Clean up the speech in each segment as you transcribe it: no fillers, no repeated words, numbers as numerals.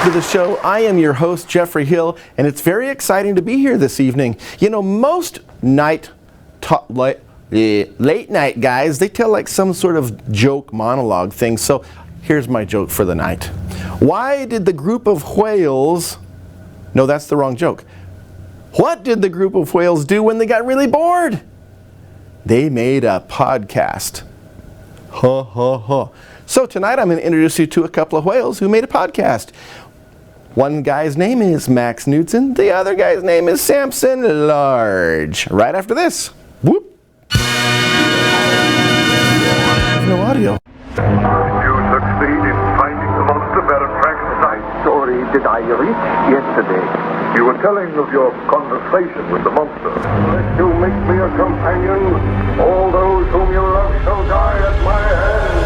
To the show. I am your host, Geoffrey Hill, and it's very exciting to be here this evening. You know, most late night guys, they tell like some sort of joke monologue thing. So here's my joke for the night. Why did the group of whales... No, that's the wrong joke. What did the group of whales do when they got really bored? They made a podcast. Ha ha ha. So tonight I'm going to introduce you to a couple of whales who made a podcast. One guy's name is Max Knudson. The other guy's name is Samson Large. Right after this. Whoop. No audio. Did you succeed in finding the monster, Baron Frankenstein? My story did I reach yesterday. You were telling of your conversation with the monster. Unless you make me a companion, all those whom you love shall die at my hand.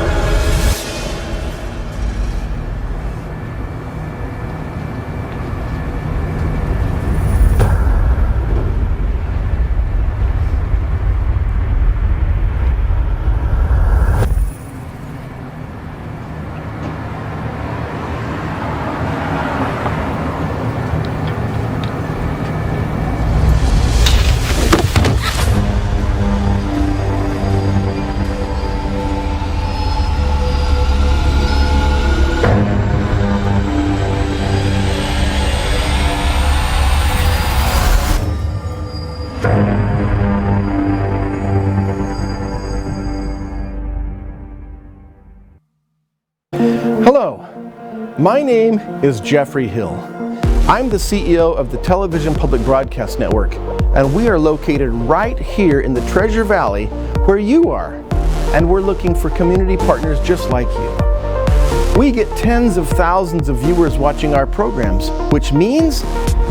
Hello, my name is Geoffrey Hill. I'm the CEO of the Television Public Broadcast Network, and we are located right here in the Treasure Valley where you are, and we're looking for community partners just like you. We get tens of thousands of viewers watching our programs, which means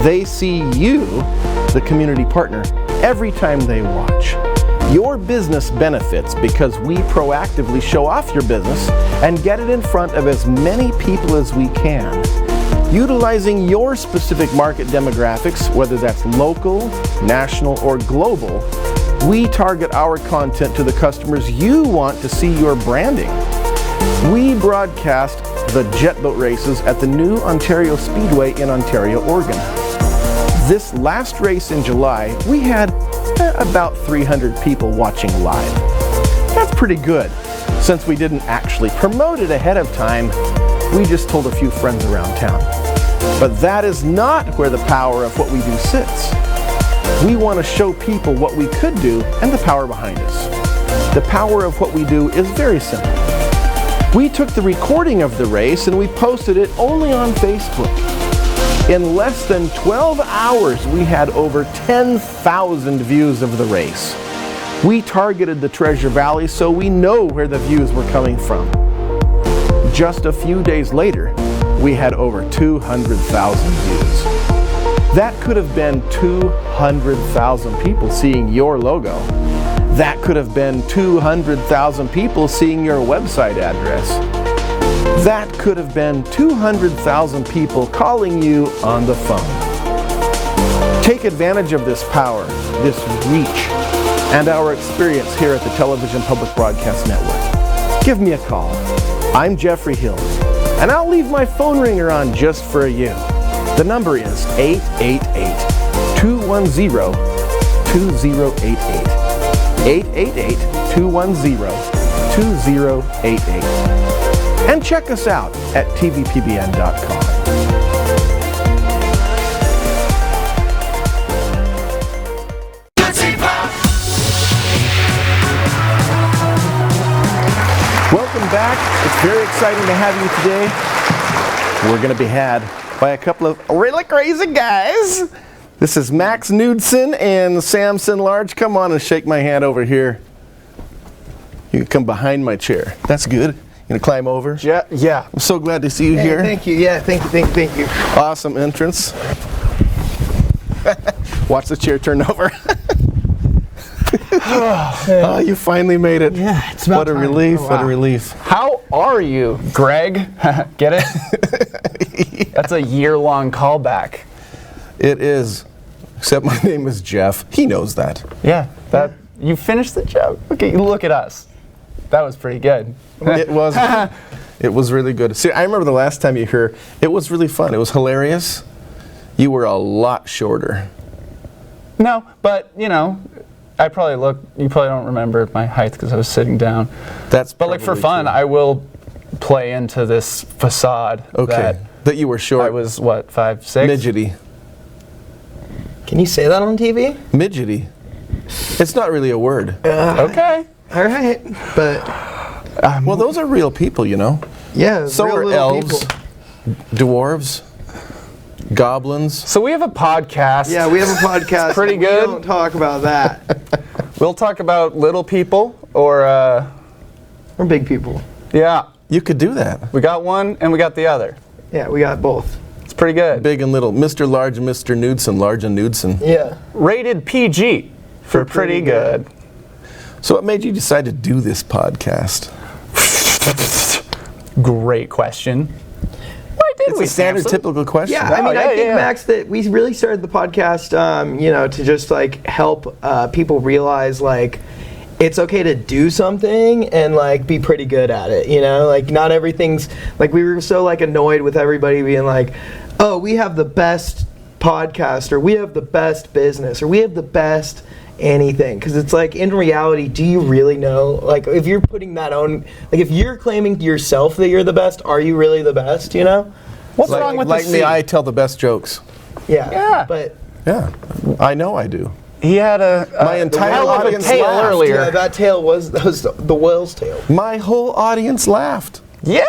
they see you, the community partner, every time they watch. Your business benefits because we proactively show off your business and get it in front of as many people as we can. Utilizing your specific market demographics, whether that's local, national, or global, we target our content to the customers you want to see your branding. We broadcast the jet boat races at the new Ontario Speedway in Ontario, Oregon. This last race in July, we had about 300 people watching live. That's pretty good. Since we didn't actually promote it ahead of time, we just told a few friends around town. But that is not where the power of what we do sits. We want to show people what we could do and the power behind us. The power of what we do is very simple. We took the recording of the race and we posted it only on Facebook. In less than 12 hours, we had over 10,000 views of the race. We targeted the Treasure Valley so we know where the views were coming from. Just a few days later, we had over 200,000 views. That could have been 200,000 people seeing your logo. That could have been 200,000 people seeing your website address. That could have been 200,000 people calling you on the phone. Take advantage of this power, this reach, and our experience here at the Television Public Broadcast Network. Give me a call. I'm Geoffrey Hill, and I'll leave my phone ringer on just for you. The number is 888-210-2088. 888-210-2088. And check us out at tvpbn.com. Welcome back. It's very exciting to have you today. We're going to be had by a couple of really crazy guys. This is Max Knudson and Samson Large. Come on and shake my hand over here. You can come behind my chair. That's good. You gonna climb over? Yeah. I'm so glad to see you here. Thank you. Yeah, thank you. Awesome entrance. Watch the chair turn over. Oh, you finally made it. Yeah, it's about What a time. relief, Oh, wow. what a relief. How are you, Greg? Get it? Yeah. That's a year-long callback. It is. Except my name is Jeff. He knows that. Yeah, you finished the joke. Okay, look at us. That was pretty good. It was. It was really good. See, I remember the last time you were here. It was really fun. It was hilarious. You were a lot shorter. No, but you know, you probably don't remember my height because I was sitting down. But like for fun, true. I will play into this facade. Okay. That you were short. I was what, 5'6"? Midgety. Can you say that on TV? Midgety. It's not really a word. Okay. All right, but Well, those are real people, you know. yeah. So real are little elves, people. dwarves, goblins. So we have a podcast. Yeah, we have a podcast. pretty and good. We don't talk about that. We'll talk about little people or We're big people. yeah. You could do that. We got one and we got the other. Yeah, we got both. It's pretty good. Big and little. Mr. Large and Mr. Knudson. Large and Knudson. Yeah. Rated PG for pretty good. So what made you decide to do this podcast? Great question. Why did It's we, a standard Samson? typical question. Yeah, I mean, yeah, I think, yeah. Max, that we really started the podcast, you know, to just like help people realize like it's okay to do something and like be pretty good at it. You know, like not everything's like we were so like annoyed with everybody being like, oh, we have the best podcast or we have the best business or we have the best anything, because it's like in reality, do you really know? Like if you're putting that on, like if you're claiming to yourself that you're the best, are you really the best? You know? What's wrong with like the me, C? I tell the best jokes. Yeah. Yeah. But Yeah, I know I do. He had My entire hell of a audience tail laughed. earlier. yeah, that was the whale's tail. My whole audience laughed. Yeah.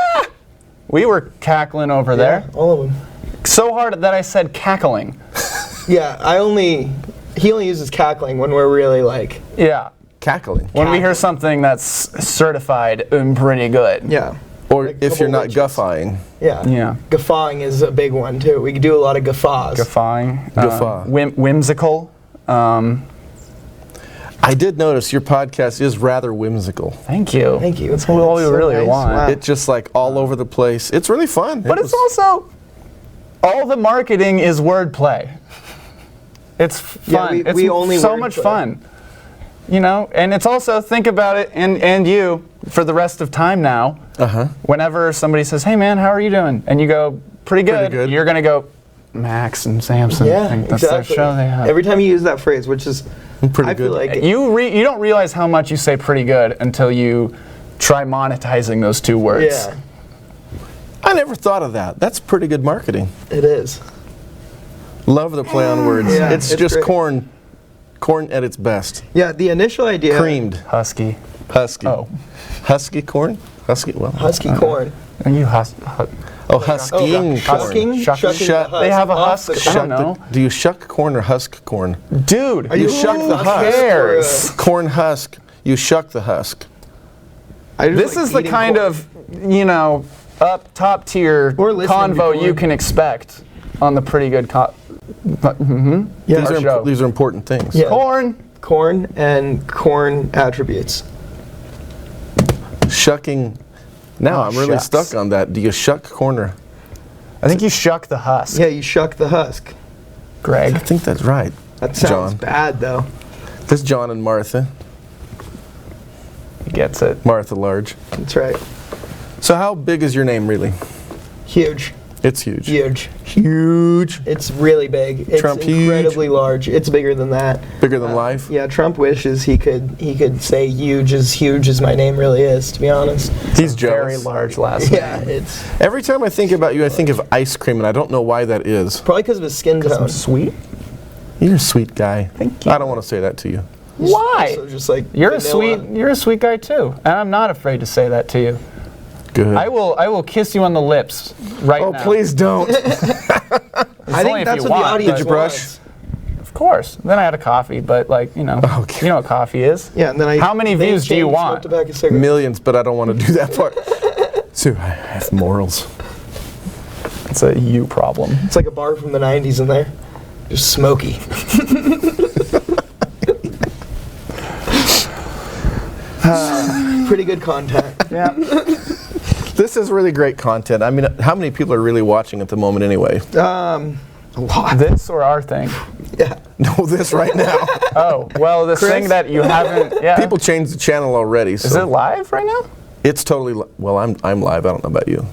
We were cackling over there. All of them. So hard that I said cackling. Yeah, he only uses cackling when we're really like, Yeah. Cackling. When we hear something that's certified pretty good. yeah. Or Like if you're double not witches. guffawing. Yeah. Yeah. Guffawing is a big one too. We do a lot of guffaws. Guffawing. Guffaw. Whimsical. I did notice your podcast is rather whimsical. Thank you. Thank you. That's all we It's so really nice. want. Wow. It's just like all over the place. It's really fun. But it's also, all the marketing is wordplay. It's Yeah, fun. we it's only so much wordplay. fun. You know, and it's also, think about it, and you, for the rest of time now, whenever somebody says, hey man, how are you doing? And you go, pretty good. You're going to go, Max and Samson. Yeah, and that's exactly. their show they have. Every time you use that phrase, which is Pretty I feel good. like You don't realize how much you say pretty good until you try monetizing those two words. yeah, I never thought of that. That's pretty good marketing. it is. Love the play on words. Yeah, it's it's just great. corn at its best. Yeah, the initial idea. Creamed. Husky. Husky. Oh. Husky corn? Husky, well. Husky corn. Are you Oh, husking corn. Husking? Shucking? Shucking Shut- the They have a off the husk. I don't shuck. know. Do you shuck corn or husk corn? Dude, Are you shuck the who husk. cares? Corn husk. You shuck the husk. I just this like is the eating kind corn. of, you know, top tier Or listening convo before. you can expect on the pretty good Yeah. These Our are, show. these are important things. Yeah. corn. and corn attributes. Shucking. Now Oh, I'm really shucks. stuck on that. Do you shuck corn or? I think you shuck the husk, Yeah, you shuck the husk. I Greg. think that's right. That sounds John. bad though. This is John and Martha. He gets it. Martha Large. That's right. So how big is your name really? Huge. It's huge. Huge. Huge. It's really big. It's Trump huge? incredibly large. It's bigger than that. Bigger than life. Yeah, Trump wishes he could say huge as my name really is, to be honest. He's Very jealous. large last Yeah, name. it's Every time I think about you, I think of ice cream, and I don't know why that is. probably because of his skin tone. Sweet? You're a sweet guy. Thank you. I don't want to say that to you. Why? So just like You're a vanilla. you're a sweet guy too. And I'm not afraid to say that to you. Good. I will kiss you on the lips right Oh, now. please don't. I only think if that's you what want. the audience Did you brush? wants. Of course. Then I had a coffee, but like, you know, Okay. you know what coffee is. Yeah, and then I. How many then views do you James want? smoked a pack of cigarettes. Millions, but I don't want to do that part. So I have morals. It's a you problem. It's like a bar from the '90s in there, just smoky. Pretty good content. Yeah. This is really great content. I mean, how many people are really watching at the moment anyway? A lot. This or our thing? Yeah. No, this right now. Oh, well, this thing that you haven't. Yeah. People changed the channel already. So Is it live right now? It's totally. Well, I'm live. I don't know about you.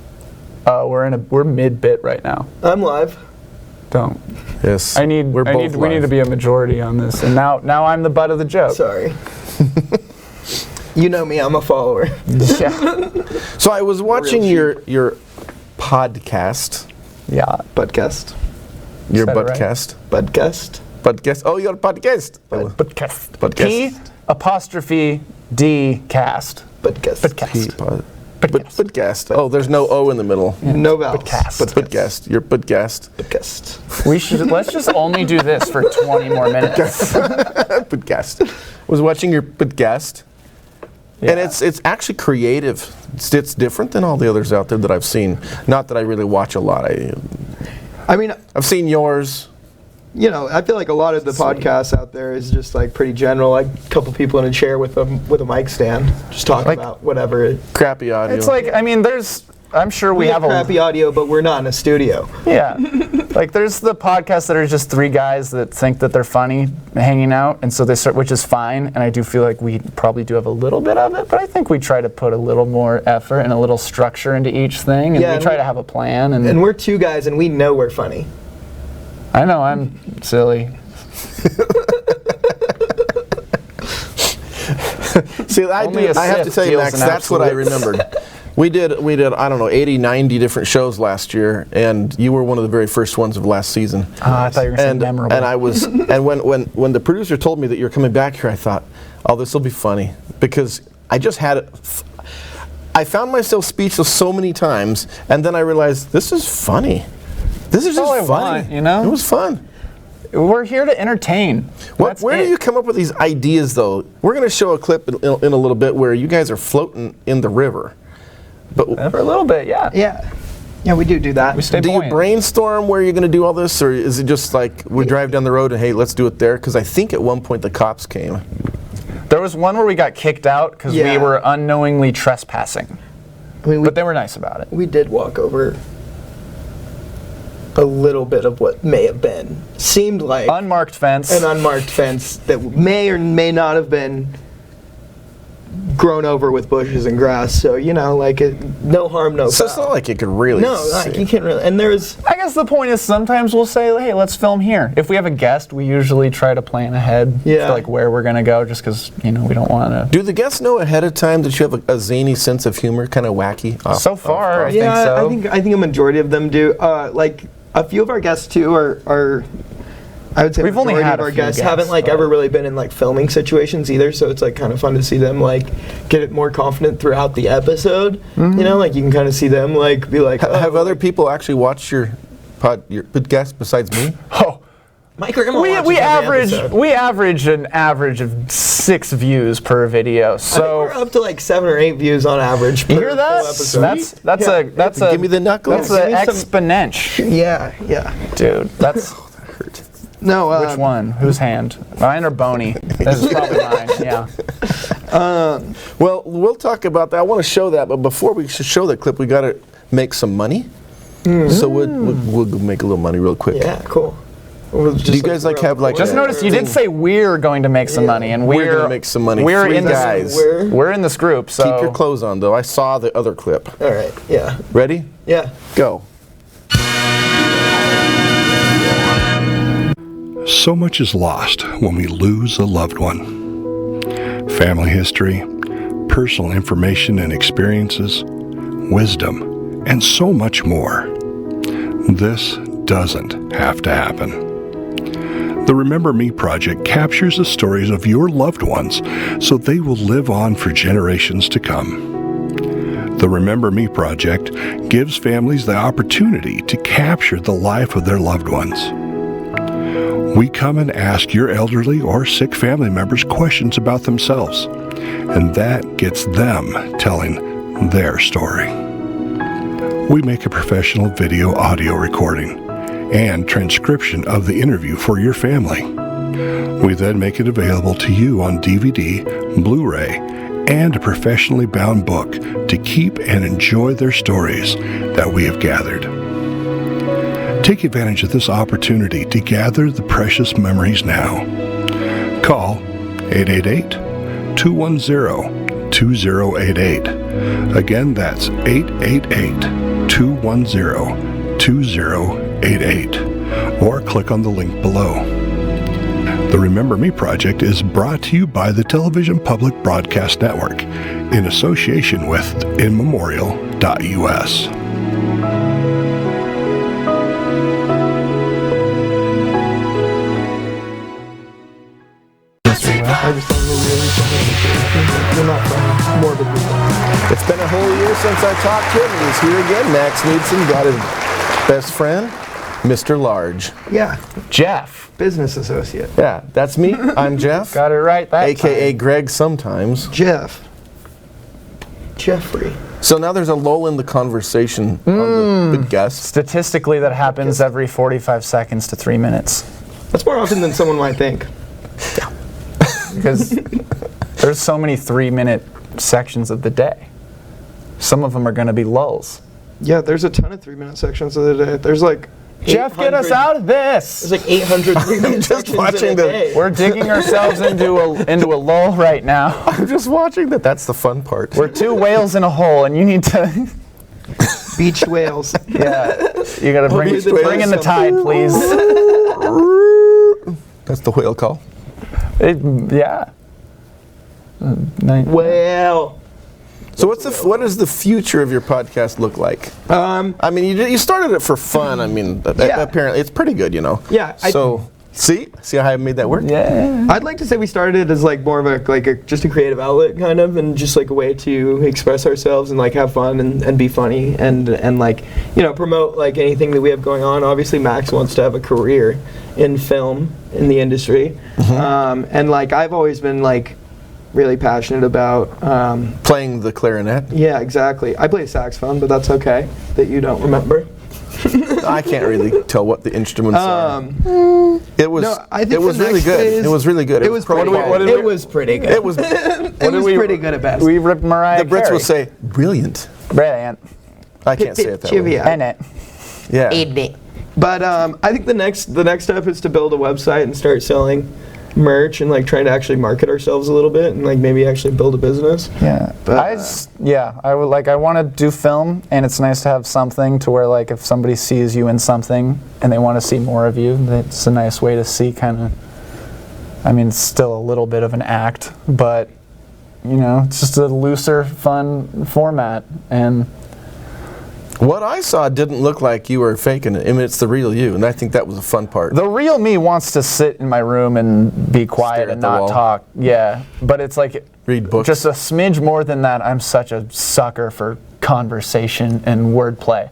Oh, we're mid-bit right now. I'm live. Don't. Yes. We need to be a majority on this. And now I'm the butt of the joke. Sorry. You know me, I'm a follower. Yeah. So I was watching your podcast. Yeah. Podcast. Your Said it right. podcast. Podcast. Podcast. Oh, your podcast. Podcast. Podcast. P'_D cast. Podcast. Podcast. Podcast. Oh, there's no O in the middle. Yeah. No vowels. Podcast. Your podcast. Podcast. Let's just only do this for 20 more minutes. Podcast. I was watching your podcast. Yeah. And it's actually creative. It's different than all the others out there that I've seen. Not that I really watch a lot. I mean, I've seen yours. you know, I feel like a lot of the podcasts out there is just like pretty general, like a couple people in a chair with a mic stand, just talking about whatever. Crappy audio. It's like, I mean, I'm sure we have crappy audio, but we're not in a studio. Yeah. Like there's the podcasts that are just three guys that think that they're funny hanging out, and so they start, which is fine, and I do feel like we probably do have a little bit of it, but I think we try to put a little more effort and a little structure into each thing, and we try to have a plan. And we're two guys, and we know we're funny. I know, I'm silly. See, I have to tell you, Max, that's what I remembered. We did, I don't know, 80, 90 different shows last year, and you were one of the very first ones of last season. I thought you were going to say memorable. And I was, and when the producer told me that you're coming back here, I thought, oh, this will be funny, because I just had it. I found myself speechless so many times, and then I realized this is funny. This is just funny. You know, it was fun. We're here to entertain. Where do you come up with these ideas, though? We're going to show a clip in a little bit where you guys are floating in the river. But for a little bit, yeah. Yeah, we do that. We stay do buoyant. you brainstorm where you're going to do all this, or is it just like we drive down the road and hey, let's do it there? Because I think at one point the cops came. There was one where we got kicked out because we were unknowingly trespassing. I mean, but they were nice about it. We did walk over a little bit of what may have been. Seemed like unmarked fence. An unmarked fence that may or may not have been grown over with bushes and grass. So, you know, like no harm, no foul. So it's not like you could really like you can't really. And there's... I guess the point is sometimes we'll say, hey, let's film here. If we have a guest, we usually try to plan ahead to like where we're going to go just because, you know, we don't want to... Do the guests know ahead of time that you have a zany sense of humor, kind of wacky? So far, I think so. I think a majority of them do. Like, a few of our guests, too, are I would say we've only had our guests haven't like ever really been in like filming situations either, so it's like kind of fun to see them like get it more confident throughout the episode. Mm-hmm. You know, like you can kind of see them like be like, have other people actually watched your podcast besides me? Oh, my grandma we average an average of 6 views per video. So we're up to like 7 or 8 views on average. You hear that? That's a give me the knuckles. That's an exponential. Yeah. Dude, that's. That hurt. No, which one? Whose hand? Mine or Boney? This is probably mine. Yeah. Well, we'll talk about that. I want to show that, but before we show that clip, we got to make some money. So we'll make a little money real quick. Yeah, cool. Do you guys have like? Just notice you did say we're going to make some money, and we're going to make some money. We're in guys. We're in this group. So keep your clothes on, though. I saw the other clip. All right. Yeah. Ready? Yeah. Go. So much is lost when we lose a loved one. Family history, personal information and experiences, wisdom, and so much more. This doesn't have to happen. The Remember Me Project captures the stories of your loved ones so they will live on for generations to come. The Remember Me Project gives families the opportunity to capture the life of their loved ones. We come and ask your elderly or sick family members questions about themselves, and that gets them telling their story. We make a professional video-audio recording and transcription of the interview for your family. We then make it available to you on DVD, Blu-ray, and a professionally bound book to keep and enjoy their stories that we have gathered. Take advantage of this opportunity to gather the precious memories now. Call 888-210-2088. Again, that's 888-210-2088. Or click on the link below. The Remember Me project is brought to you by the Television Public Broadcast Network in association with inmemorial.us. I just thought we were really funny. We're not funny. Morbidly funny. It's been a whole year since I talked to him, and he's here again. Max Knudson got his best friend, Mr. Large. Yeah. Jeff. Business associate. Yeah, that's me. I'm Jeff. Got it right that AKA time. Greg sometimes. Jeff. Jeffrey. So now there's a lull in the conversation on the guests. Statistically, that happens every 45 seconds to 3 minutes. That's more often than someone might think. Because there's so many 3-minute sections of the day. Some of them are going to be lulls. Yeah, there's a ton of 3-minute sections of the day. There's like Jeff, get us out of this! There's like 800 3-minute sections watching in a day. We're digging ourselves into a lull right now. I'm just watching that. That's the fun part. We're 2 whales in a hole, and you need to... Beach whales. Yeah, you gotta bring in the tide, please. That's the whale call. Yeah. Well. So what does the future of your podcast look like? I mean, you started it for fun. I mean, apparently it's pretty good, you know. Yeah. See how I made that work? Yeah. I'd like to say we started as like more of just a creative outlet kind of, and just like a way to express ourselves and like have fun and be funny and like, you know, promote like anything that we have going on. Obviously Max wants to have a career in film in the industry. And like I've always been like really passionate about playing the clarinet. Yeah, exactly. I play saxophone, but that's okay that you don't remember. I can't really tell what the instruments are. It was really good. It was really good. It was pretty good. It was pretty good. It was pretty good at best. We ripped Mariah The Brits Carey. will say brilliant. Brilliant. I can't say it that way. And it. Yeah. But I think the next step is to build a website and start selling merch and like trying to actually market ourselves a little bit and like maybe actually build a business. Yeah. But I want to do film, and it's nice to have something to where like if somebody sees you in something and they want to see more of you, it's a nice way to see kind of. I mean, it's still a little bit of an act, but you know, it's just a looser, fun format. And what I saw didn't look like you were faking it. I mean, it's the real you, and I think that was a fun part. The real me wants to sit in my room and be quiet and not talk. Yeah, but it's like read books. Just a smidge more than that. I'm such a sucker for conversation and wordplay.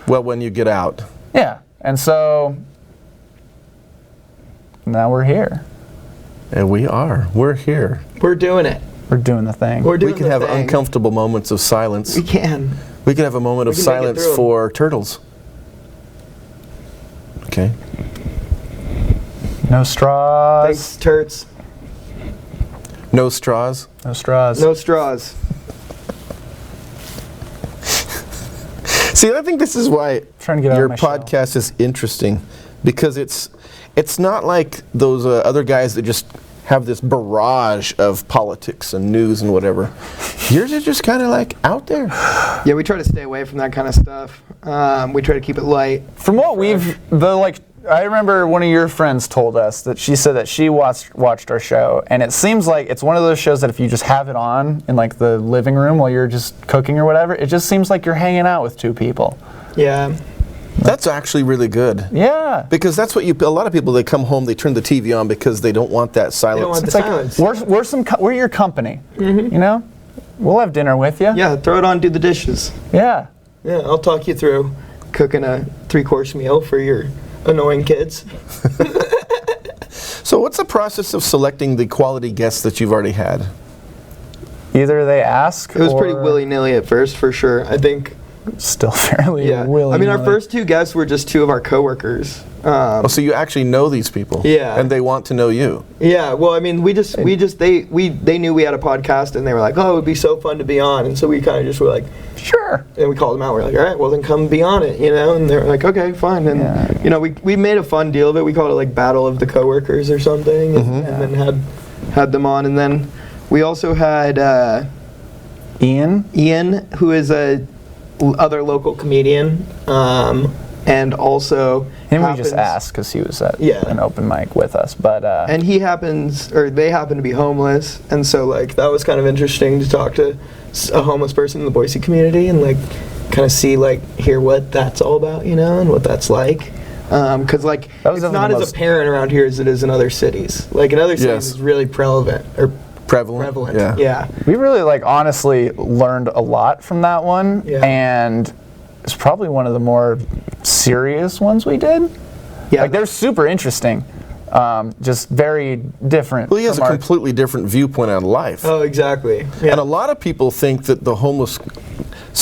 Well, when you get out. Yeah, and so now we're here. And we are. We're here. We're doing it. We're doing the thing. We can have uncomfortable moments of silence. We can. We can have a moment of silence for turtles. Okay. No straws. Thanks, turds. No straws. No straws. No straws. See, I think this is why your podcast is interesting, because it's not like those other guys that just have this barrage of politics and news and whatever. Yours is just kind of like out there. Yeah, we try to stay away from that kind of stuff. We try to keep it light. From what I remember one of your friends told us that she said that she watched our show, and it seems like it's one of those shows that if you just have it on in like the living room while you're just cooking or whatever, it just seems like you're hanging out with 2 people. Yeah. That's actually really good. Yeah. Because that's what a lot of people, they come home, they turn the TV on because they don't want that silence. They don't want the silence. We're your company, you know? We'll have dinner with you. Yeah, throw it on, do the dishes. Yeah. Yeah, I'll talk you through cooking a 3-course meal for your annoying kids. So what's the process of selecting the quality guests that you've already had? Either they ask. It was pretty willy-nilly at first, for sure. I think. Still fairly willy-nilly. I mean, our first 2 guests were just 2 of our coworkers. So you actually know these people. Yeah. And they want to know you. Yeah. Well, I mean, they knew we had a podcast, and they were like, "Oh, it would be so fun to be on," and so we kind of just were like, "Sure." And we called them out. We're like, "All right, well then come be on it," you know. And they were like, "Okay, fine." And you know, we made a fun deal of it. We called it like Battle of the Coworkers or something, and then had had them on, and then we also had Ian, who is a other local comedian, and also him we just asked because he was at an open mic with us, but and they happen to be homeless, and so like that was kind of interesting to talk to a homeless person in the Boise community and like kind of hear what that's all about, you know, and what that's like. Because like it's not as apparent around here as it is in other cities. Like in other cities, it's really prevalent. Yeah. We really honestly learned a lot from that one, and it's probably one of the more serious ones we did. Yeah, they're super interesting. Just very different. Well, he has a completely different viewpoint on life. Oh, exactly. Yeah. And a lot of people think that the homeless.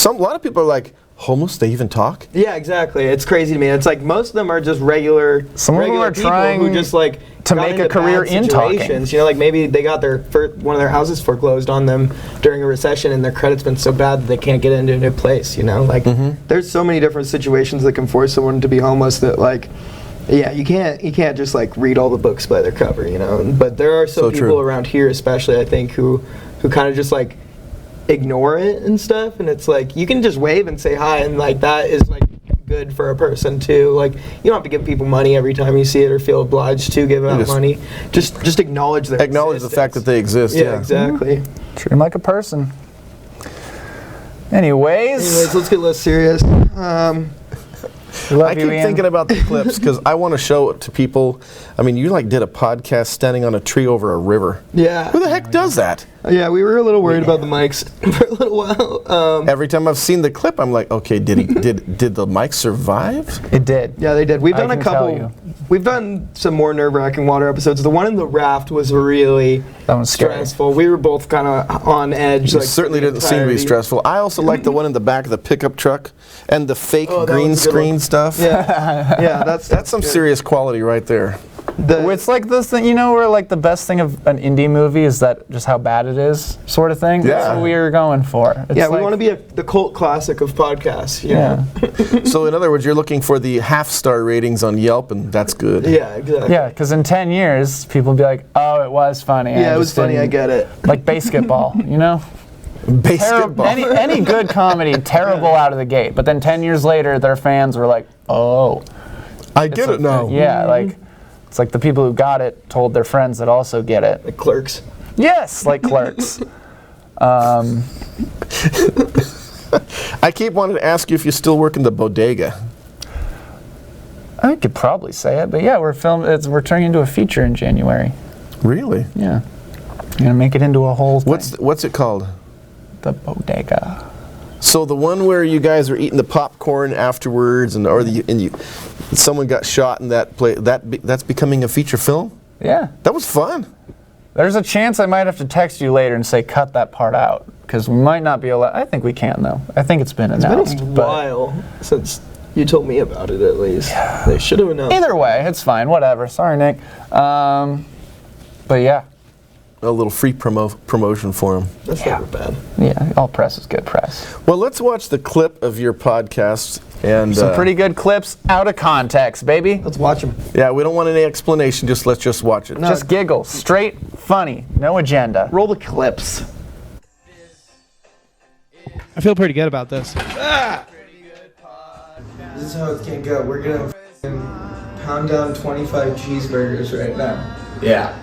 A lot of people are like, homeless? They even talk? Yeah, exactly. It's crazy to me. It's like most of them are just regular. Some of them are trying who just to make a career in talking. You know, like maybe they got one of their houses foreclosed on them during a recession, and their credit's been so bad that they can't get into a new place. You know, there's so many different situations that can force someone to be homeless that you can't just read all the books by their cover. You know, but there are some people around here, especially I think, who kind of just ignore it and stuff, and it's you can just wave and say hi, and that is good for a person too. You don't have to give people money every time you see it or feel obliged to give out money. Just acknowledge their the fact that they exist. Yeah, exactly. Treat them like a person. Anyways, let's get less serious. I keep thinking about the clips because I want to show it to people. I mean, you did a podcast standing on a tree over a river. Yeah. Who the heck does that? Yeah, we were a little worried about the mics for a little while. Every time I've seen the clip, I'm like, okay, did the mic survive? It did. Yeah, they did. We've done a couple. We've done some more nerve-wracking water episodes. The one in the raft was really stressful. We were both kind of on edge. It certainly didn't seem to be stressful. I also like the one in the back of the pickup truck and the fake green screen stuff. Yeah, yeah, that's some serious quality right there. It's like this thing, you know, where the best thing of an indie movie is that just how bad it is, sort of thing. Yeah. That's what we were going for. It's we want to be the cult classic of podcasts. Yeah. So in other words, you're looking for the half-star ratings on Yelp, and that's good. Yeah, exactly. Yeah, because in 10 years, people will be like, "Oh, it was funny." Yeah, it was funny. I get it. Like basketball, you know. Basketball. Any good comedy, terrible out of the gate, but then 10 years later, their fans were like, "Oh, I get it now." Yeah, it's like the people who got it told their friends that also get it. Like Clerks. Yes, like Clerks. I keep wanting to ask you if you still work in the bodega. I could probably say it, but yeah, we're turning into a feature in January. Really? Yeah. We're gonna make it into a whole thing. What's it called? The bodega. So the one where you guys are eating the popcorn afterwards, someone got shot in that play. That's becoming a feature film. Yeah. That was fun. There's a chance I might have to text you later and say cut that part out because we might not be allowed. I think we can though. I think it's been announced. It's been a while since you told me about it. At least they should have announced. Either way, it's fine. Whatever. Sorry, Nick. But yeah. A little free promotion for him. That's never bad. Yeah, all press is good press. Well, let's watch the clip of your podcast. And some pretty good clips out of context, baby. Let's watch them. Yeah, we don't want any explanation. Let's just watch it. No. Just giggle. Straight, funny. No agenda. Roll the clips. I feel pretty good about this. This is how it's gonna go. We're gonna pound down 25 cheeseburgers right now. Yeah.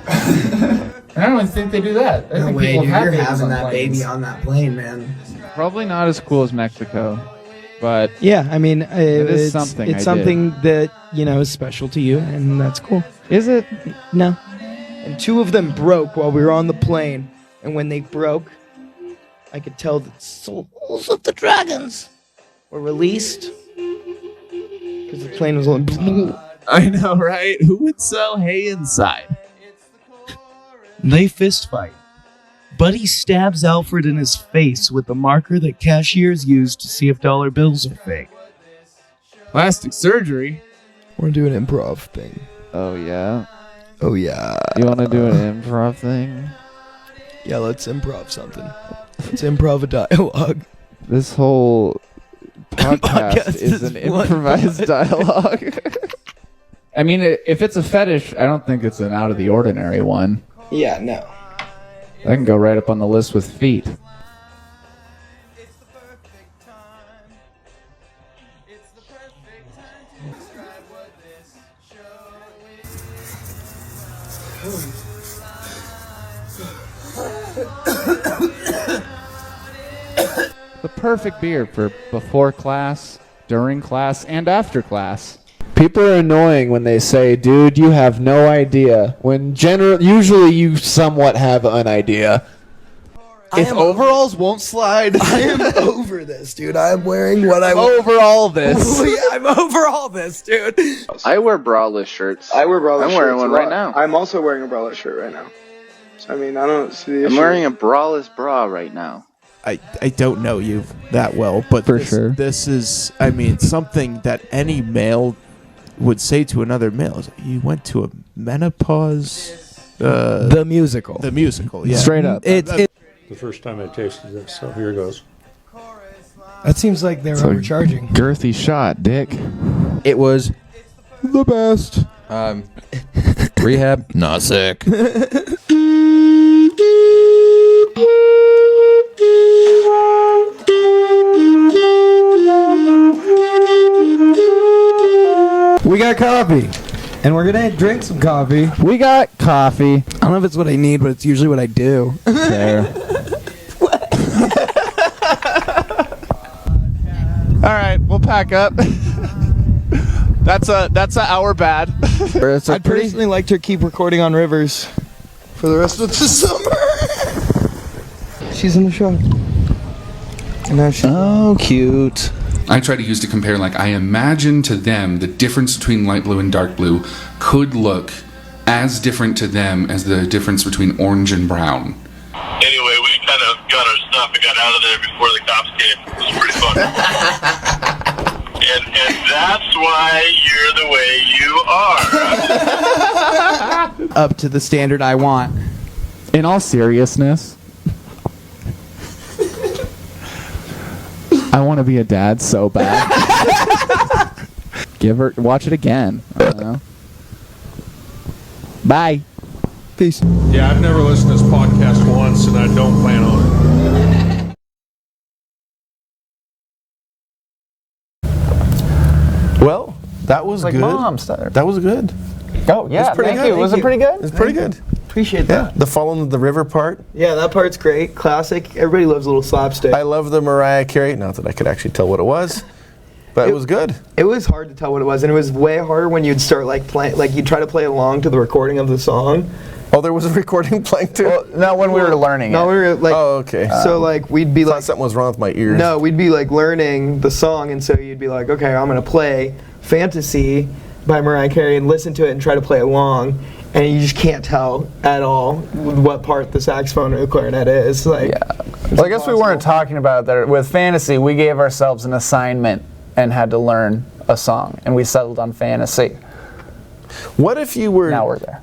I don't even think they do that. No way, dude. You're having that baby on that plane, man. Probably not as cool as Mexico, but yeah, I mean, it's something. It's something that is special to you, and that's cool. Is it? No. And 2 of them broke while we were on the plane, and when they broke, I could tell that souls of the dragons were released because the plane was on. I know, right? Who would sell hay inside? They fist fight. Buddy stabs Alfred in his face with the marker that cashiers use to see if dollar bills are fake. Plastic surgery? We're doing an improv thing. Oh, yeah? Oh, yeah. You want to do an improv thing? Yeah, let's improv something. Let's improv a dialogue. This whole podcast is an improvised dialogue. I mean, if it's a fetish, I don't think it's an out of the ordinary one. Yeah, no. That can go right up on the list with feet. The perfect beer for before class, during class, and after class. People are annoying when they say, dude, you have no idea. When usually you somewhat have an idea. If overalls won't slide. I am over this, dude. I'm wearing what I'm over all this. Yeah, I'm over all this, dude. I wear braless shirts. I wear braless shirts. I'm wearing one right now. I'm also wearing a braless shirt right now. So, I mean, I don't see the issue. I'm wearing a braless bra right now. I don't know you that well, but this is, I mean, something that any male would say to another male. You went to a menopause... the musical. The musical, yeah. Straight up. The first time I tasted this, so here goes. That seems like they're overcharging. Girthy shot, Dick. It was the best. Rehab, not sick. We got coffee. And we're gonna drink some coffee. We got coffee. I don't know if it's what I need, but it's usually what I do. Fair. All right, we'll pack up. That's an hour bad. I'd personally like to keep recording on Rivers for the rest of the summer. She's in the show. And now she's cute. I try to use to compare, like, I imagine to them the difference between light blue and dark blue could look as different to them as the difference between orange and brown. Anyway, we kind of got our stuff and got out of there before the cops came. It was pretty fun. and that's why you're the way you are. up to the standard I want. In all seriousness, I want to be a dad so bad. Watch it again. I don't know. Bye. Peace. Yeah, I've never listened to this podcast once, and I don't plan on it. Well, that was like good. Mom's there. That was good. Oh, yeah, thank you. Was it pretty good? It's pretty good. Appreciate that. The following the river part. Yeah, that part's great. Classic. Everybody loves a little slapstick. I love the Mariah Carey. Not that I could actually tell what it was, but it was good. It was hard to tell what it was, and it was way harder when you'd start you'd try to play along to the recording of the song. Oh, there was a recording playing too? Well, not when we were learning No, it. we were like... Oh, okay. So, we'd be like... something was wrong with my ears. No, we'd be, learning the song, and so you'd be like, okay, I'm going to play Fantasy by Mariah Carey and listen to it and try to play along, and you just can't tell at all what part the saxophone or the clarinet is. Well, I guess we weren't talking about that. With Fantasy, we gave ourselves an assignment and had to learn a song, and we settled on Fantasy. What if you were... Now we're there.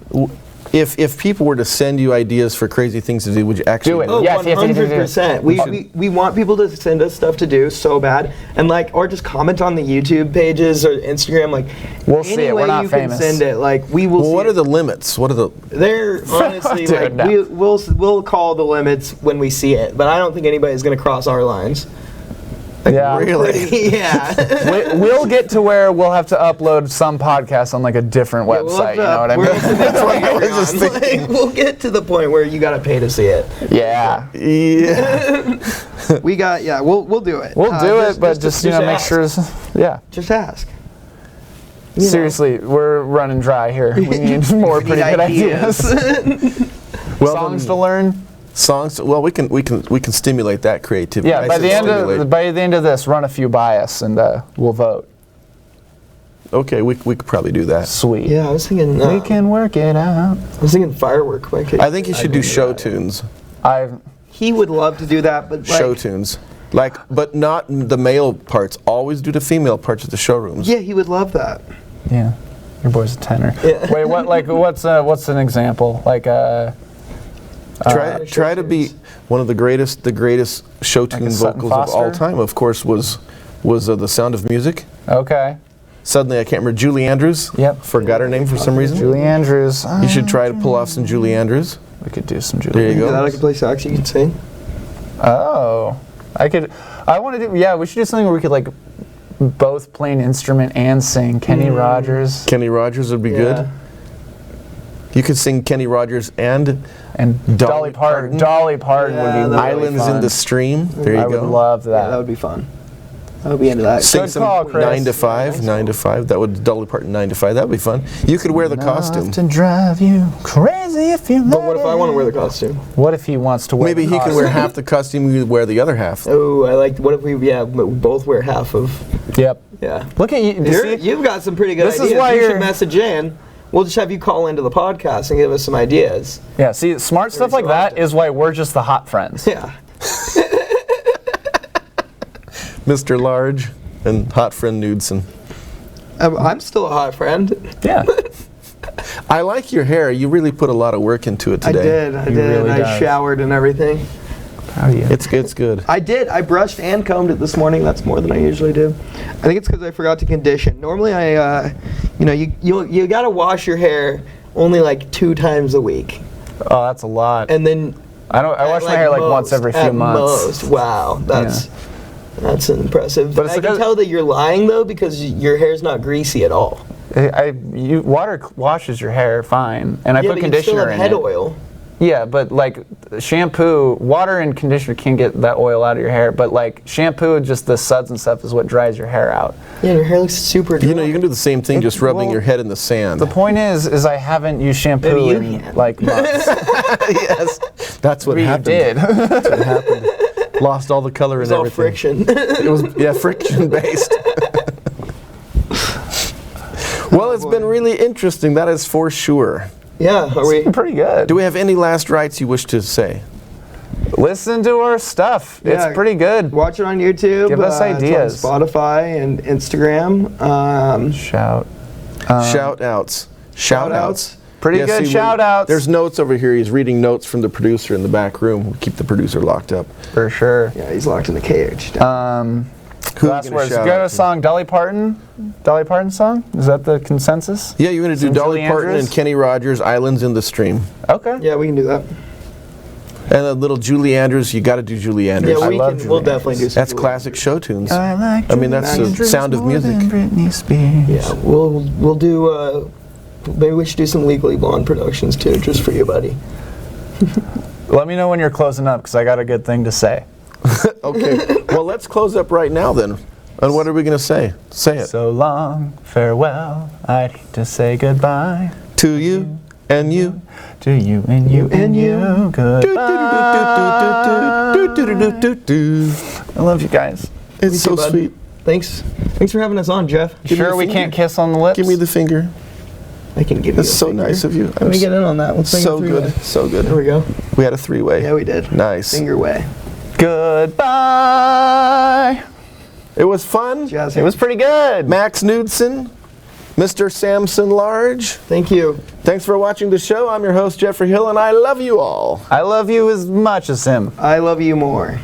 If people were to send you ideas for crazy things to do, would you actually do it? Oh, yes, 100%. We want people to send us stuff to do so bad, and or just comment on the YouTube pages or Instagram. We'll see it. We're not famous. Can send it. We will. Well, what are the limits? What are the? They're honestly Dude, no. we'll call the limits when we see it, but I don't think anybody's gonna cross our lines. Yeah, really? Yeah. We'll get to where we'll have to upload some podcasts on a different website. You know what I mean? That's what I was just thinking. We'll get to the point where you gotta pay to see it. Yeah. Yeah. We'll do it. We'll do it, but just make sure. Yeah. Just ask. Seriously, we're running dry here. We need more pretty good ideas. Songs to learn. Songs. Well, we can stimulate that creativity. Yeah. By the end of this, run a few by us, and we'll vote. Okay, we could probably do that. Sweet. Yeah, I was thinking. We can work it out. I was thinking Firework by Kid. I think you should do show tunes. He would love to do that, but show tunes. But not the male parts. Always do the female parts at the showrooms. Yeah, he would love that. Yeah, your boy's a tenor. Yeah. Wait, what's an example? Try to be one of the greatest show tune vocals of all time. Of course, was The Sound of Music. Okay. Suddenly, I can't remember Julie Andrews. Yep. Forgot her name for some reason. Julie Andrews. You should try to pull off some Julie Andrews. We could do some Julie. There you go. I could play sax. You can sing. Oh, I want to do. Yeah, we should do something where we could like both play an instrument and sing. Kenny Rogers. Kenny Rogers would be good. You could sing Kenny Rogers and Dolly Parton. Dolly Parton would be Islands fun. in the Stream. There you I go. would love that. Yeah, that would be fun. I would be into that. Sing Good some call, Chris. 9 to 5. 9 to 5. That would Dolly Parton 9 to 5. That would be fun. You could wear the costume. To drive you crazy if you. But what if I want to wear the costume? What if he wants to wear? Maybe he can wear half the costume. You wear the other half. Oh, I like. What if we both wear half of? Yep. Yeah. Look at you. You've got some pretty good This ideas. is why you you're- should message in. We'll just have you call into the podcast and give us some ideas. Yeah. See, smart stuff like that is why we're just the hot friends. Yeah. Mr. Large and hot friend Knudson. I'm still a hot friend. Yeah. I like your hair. You really put a lot of work into it today. I did. really I does. showered and everything. Proud of you. It's good. I did. I brushed and combed it this morning. That's more than I usually do. I think it's because I forgot to condition. Normally, you gotta wash your hair only like 2 times a week, Oh, that's a lot. and then I wash my hair like once every few months. Wow, that's impressive. But But it's I can tell that you're lying though because your hair's not greasy at all. Water washes your hair fine, and I Yeah, put but you still conditioner have in head it. oil. Yeah, but like shampoo, water and conditioner can get that oil out of your hair, but like shampoo, just the suds and stuff is what dries your hair out. Yeah, your hair looks super dry. You know, you can do the same thing, just rubbing your head in the sand. The point is I haven't used shampoo Maybe you in can. like months. Yes, that's what Maybe happened. you did. That's what happened. Lost all the color It's and all everything. friction. It was friction based. Well, it's been really interesting. That is for sure. Yeah, are we? Pretty good. Do we have any last rites you wish to say? Listen to our stuff. Yeah. It's pretty good. Watch it on YouTube. Give us ideas. It's on Spotify and Instagram. Shout. Shout outs. Shout outs. Pretty good shout outs. There's notes over here. He's reading notes from the producer in the back room. We keep the producer locked up. For sure. Yeah, he's locked in the cage. Who Last are you words. gonna You shout got out a to? song, Dolly Parton? Dolly Parton song? Is that the consensus? Yeah, you're going to do Some Dolly Julie Parton Andrews? and Kenny Rogers, Islands in the Stream. Okay. Yeah, we can do that. And a little Julie Andrews. You got to do Julie Andrews. Yeah, love we'll Julie definitely do some. That's classic show tunes. I mean, that's the sound of music. Britney Spears. Yeah, we'll do. Maybe we should do some Legally Blonde productions too, just for you, buddy. Let me know when you're closing up, because I got a good thing to say. Okay. Well, let's close up right now then. And what are we going to say? Say it. So long, farewell, I'd hate to say goodbye. To you and you. To you and you and you, goodbye. I love you guys. It's so sweet. Thanks for having us on, Jeff. Sure we can't kiss on the lips? Give me the finger. I can give you That's a so finger. nice of you. Let me get in on that. Let's So good. So good. There we go. We had a 3-way. Yeah, we did. Nice. Finger way. Goodbye. It was fun. Jazzy. It was pretty good. Max Knudson, Mr. Samson Large. Thank you. Thanks for watching the show. I'm your host, Geoffrey Hill, and I love you all. I love you as much as him. I love you more.